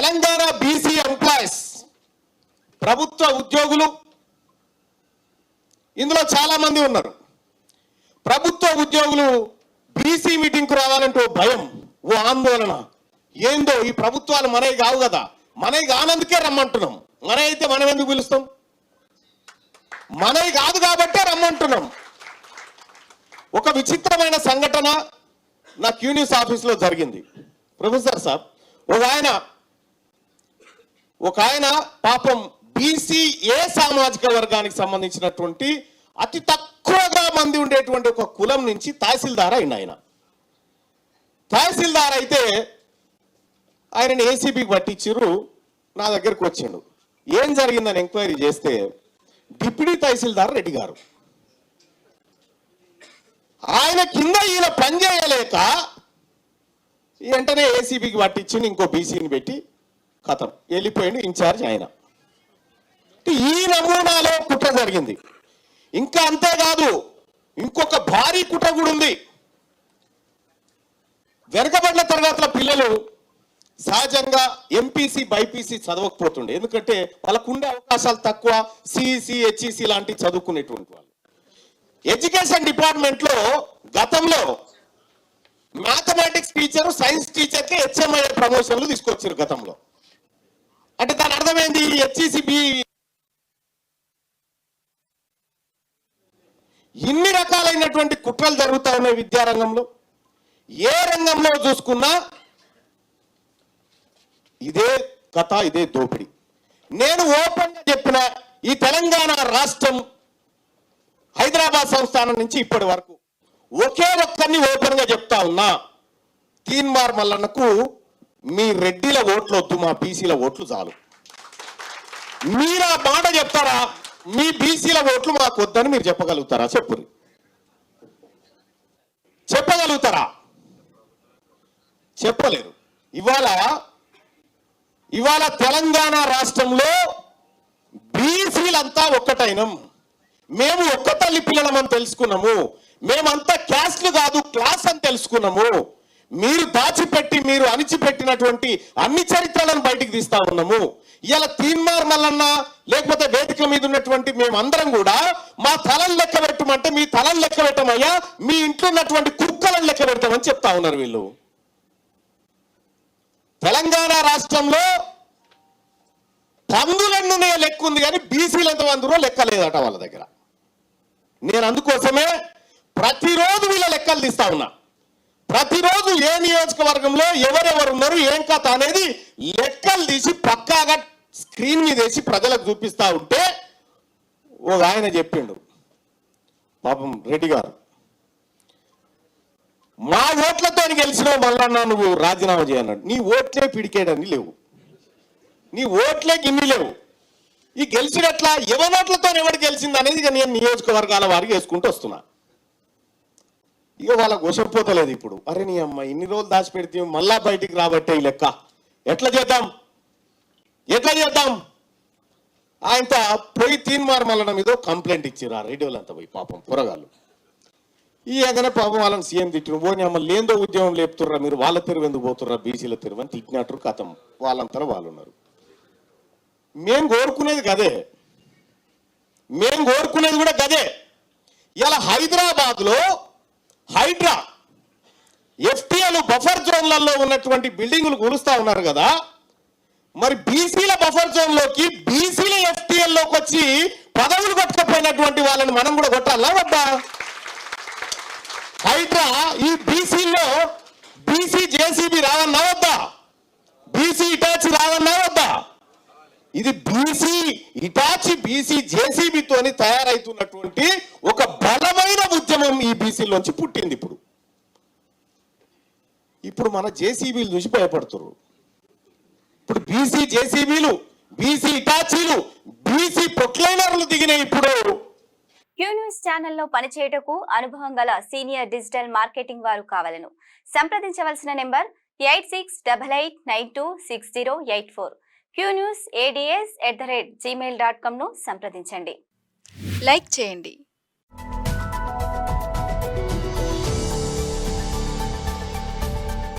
Telangana BC employees, ప్రభుత్వ ఉద్యోగులు ఇందులో చాలా మంది ఉన్నారు. ప్రభుత్వ ఉద్యోగులు బీసీ మీటింగ్కు రావాలంటే ఓ భయం, ఓ ఆందోళన. ఏందో ఈ ప్రభుత్వాలు మనవి కావు కదా, మనవి కానందుకే రమ్మంటున్నాం. మన అయితే మనం ఎందుకు పిలుస్తాం? మనవి కాదు కాబట్టే రమ్మంటున్నాం. ఒక విచిత్రమైన సంఘటన నా క్యూన్యూస్ ఆఫీస్లో జరిగింది. ప్రొఫెసర్ సాబ్, ఒక ఆయన పాపం బీసీఏ సామాజిక వర్గానికి సంబంధించినటువంటి అతి తక్కువగా మంది ఉండేటువంటి ఒక కులం నుంచి తహసీల్దార్ అయిన ఆయన. తహసీల్దార్ అయితే ఆయనని ఏసీబీకి పట్టించారు. నా దగ్గరకు వచ్చిండు. ఏం జరిగిందని ఎంక్వైరీ చేస్తే డిప్యూటీ తహసీల్దార్ రెడ్డి గారు, ఆయన కింద ఈయన పనిచేయలేక వెంటనే ఏసీబీకి పట్టించింది, ఇంకో బీసీని పెట్టి కథం వెళ్ళిపోయింది ఇన్ఛార్జ్ ఆయన. ఈ నమూనాలో కుట్ర జరిగింది. ఇంకా అంతేకాదు, ఇంకొక భారీ కుట్ర కూడా ఉంది. వెనకబడిన తరగతుల పిల్లలు సహజంగా ఎంపీసీ బైపీసీ చదవకపోతుండే, ఎందుకంటే వాళ్ళకు ఉండే అవకాశాలు తక్కువ. సిఈసి హెచ్ఈసి లాంటివి చదువుకునేటువంటి వాళ్ళు. ఎడ్యుకేషన్ డిపార్ట్మెంట్లో గతంలో మ్యాథమెటిక్స్ టీచర్, సైన్స్ టీచర్కి హెచ్ఎంఐ ప్రమోషన్లు తీసుకొచ్చారు గతంలో. అంటే దాని అర్థమైంది, హెచ్ఈసిబి ఇన్ని రకాలైనటువంటి కుట్రలు జరుగుతూ ఉన్నాయి విద్యారంగంలో. ఏ రంగంలో చూసుకున్నా ఇదే కథ, ఇదే దోపిడీ. నేను ఓపెన్గా చెప్పిన ఈ తెలంగాణ రాష్ట్రం హైదరాబాద్ సంస్థానం నుంచి ఇప్పటి వరకు ఒకే ఒక్కరిని ఓపెన్గా చెప్తా ఉన్నా, తీన్మార్ మల్లన్నకు మీ రెడ్డిల ఓట్లు వద్దు, మా బీసీల ఓట్లు చాలు. మీరు ఆ మాట చెప్తారా? మీ బీసీల ఓట్లు మాకు వద్దని మీరు చెప్పగలుగుతారా? చెప్పగలుగుతారా? చెప్పలేరు. ఇవాళ తెలంగాణ రాష్ట్రంలో బీసీలంతా ఒక్కటైనం. మేము ఒక్క తల్లి పిల్లలమని తెలుసుకున్నాము. మేమంతా క్యాస్ట్లు కాదు, క్లాస్ అని తెలుసుకున్నాము. మీరు దాచిపెట్టి, మీరు అణిచిపెట్టినటువంటి అన్ని చరిత్రలను బయటికి తీస్తా ఉన్నాము. ఇలా తీన్మార్ మల్లన్న లేకపోతే వేదిక మీద ఉన్నటువంటి మేమందరం కూడా మా తలను లెక్క పెట్టమంటే మీ తలను లెక్క పెట్టమయ్యా, మీ ఇంట్లో ఉన్నటువంటి కుక్కలను లెక్క పెడతామని చెప్తా ఉన్నారు వీళ్ళు. తెలంగాణ రాష్ట్రంలో పందులన్నునే లెక్క ఉంది కానీ బీసీలు ఎంతమందిరో లెక్క లేదట వాళ్ళ దగ్గర. నేను అందుకోసమే ప్రతిరోజు వీళ్ళ లెక్కలు తీస్తా ఉన్నా. ప్రతిరోజు ఏ నియోజకవర్గంలో ఎవరెవరు ఉన్నారు, ఏం కథ అనేది లెక్కలు తీసి పక్కాగా స్క్రీన్ మీద వేసి ప్రజలకు చూపిస్తా ఉంటే ఒక ఆయన చెప్పిండు, పాపం రెడ్డి గారు, మా ఓట్లతో గెలిచినావు మళ్ళా నువ్వు రాజీనామా చేయన్నాడు. నీ ఓట్లే పిడికేయడానికి లేవు, నీ ఓట్లే గిన్ని లేవు. ఈ గెలిచినట్లా ఎవరోట్లతో ఎవరు గెలిచింది అనేది ఇక నేను నియోజకవర్గాల వారికి వేసుకుంటూ వస్తున్నా. ఇక వాళ్ళకు వశపోతలేదు ఇప్పుడు. అరే నీ అమ్మ ఇన్ని రోజులు దాచిపెడితే మళ్ళా బయటికి రాబట్టే ఈ లెక్క ఎట్లా చేద్దాం? ఆయనతో పోయి తీన్మార్ మల్లన్న మీద కంప్లైంట్ ఇచ్చారు ఆ రేడియోలంతా పోయి. పాపం పొరగాళ్ళు ఈ ఏదైనా పాపం వాళ్ళని సీఎం తిట్టిన పోనీ అమ్మ లేందో ఉద్యమం లేపుతుర్రా మీరు, వాళ్ళ తెరువు ఎందుకు పోతుర్రా, బీసీల తెరువు అని తిట్టినట్టు కథం. వాళ్ళంతా వాళ్ళు ఉన్నారు. మేము కోరుకునేది కూడా గదే. ఇలా హైదరాబాద్లో హైడ్రా ఎఫ్టీఎల్ బఫర్ జోన్లలో ఉన్నటువంటి బిల్డింగులు కూలుస్తా ఉన్నారు కదా, మరి బీసీల బఫర్ జోన్లోకి బీసీల ఎఫ్టీఎల్లోకి వచ్చి పదవులు కొట్టకపోయినటువంటి వాళ్ళని మనం కూడా కొట్టాలా వద్దా? హైడ్రా ఈ బీసీలో బీసీ జేసీబీ రావన్నా వద్దా? బీసీ ఇటాచి రావన్నా వద్దా? ఇది బీసీ ఇటాచి బీసీ జేసీబీతోని తయారైతున్నటువంటి ఒక బలమైన ఉద్యమం ఈ బీసీలోంచి పుట్టింది. ఇప్పుడు మన జేసీబీలు చూసి భయపడుతున్నారు. ఇప్పుడు బీసీ జేసీబీలు, బీసీ ఇటాచీలు, బీసీ ప్రొక్లైనర్లు దిగినాయి. ఇప్పుడు క్యూన్యూస్ ఛానల్లో పనిచేయటకు అనుభవం గల సీనియర్ డిజిటల్ మార్కెటింగ్ వారు కావాలను సంప్రదించవలసిన నెంబర్ 8688926084. qnewsads@gmail.com ను సంప్రదించండి. లైక్ చేయండి,